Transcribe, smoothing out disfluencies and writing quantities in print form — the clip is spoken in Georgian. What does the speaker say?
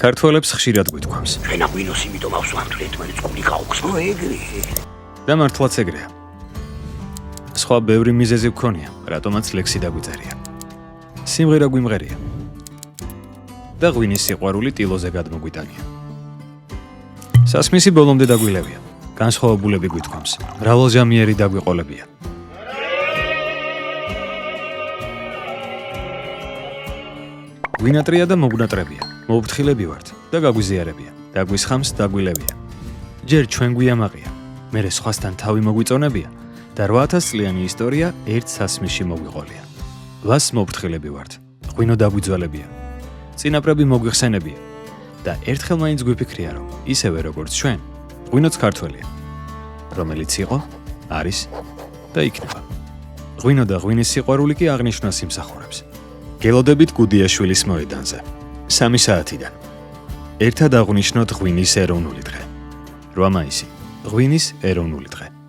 ქართველებს ხშირად გვითქვამს. ჩვენ აღვინოს იმიტომ ავსვამთ ერთმანეთს ყული გაუგზო ეგრე. და მართლაც ეგრეა. სხვა ბევრი მიზეზი გქონია, რატომაც ლექსი დაგვიწერია. სიმღერა გვიმღერია. და ღვინის სიყვარული ტილოზე გადმოგვიტანია. სასმისი ბოლომდე დაგვილევია. განსხვავებულები გვითქვამს. მრავალჟამიერი დაგვიყოლებია. გვინატრია და მოგვნატრებია. მოვფრთხილები ვართ და გაგვიზიარებია. დაგვისხამს, დაგვილევია. ჯერ ჩვენ გვიამაყია. მერე სხვასთან თავი მოგვიწონებია და 8000 წლიანი ისტორია ერთ სასმისში მოგვიყოლია. ლას მოვფრთხილები ვართ. ღვინო დაგვიძვალებია. წინაპრები მოგვიხსენებია და ერთხელ მაინც გვიფიქრია, რომ ისევე როგორც ჩვენ, ღვინოც ქართველია, რომელიც იყო, არის და იქნება. ღვინო და ღვინის სიყვარული კი აღნიშვნას იმსახურებს. გელოდებით გუდიაშვილის მოედანზე 3 საათიდან. ერთად აღვნიშნოთ ღვინის ეროვნული დღე. 8 მაისი, ღვინის ეროვნული დღე.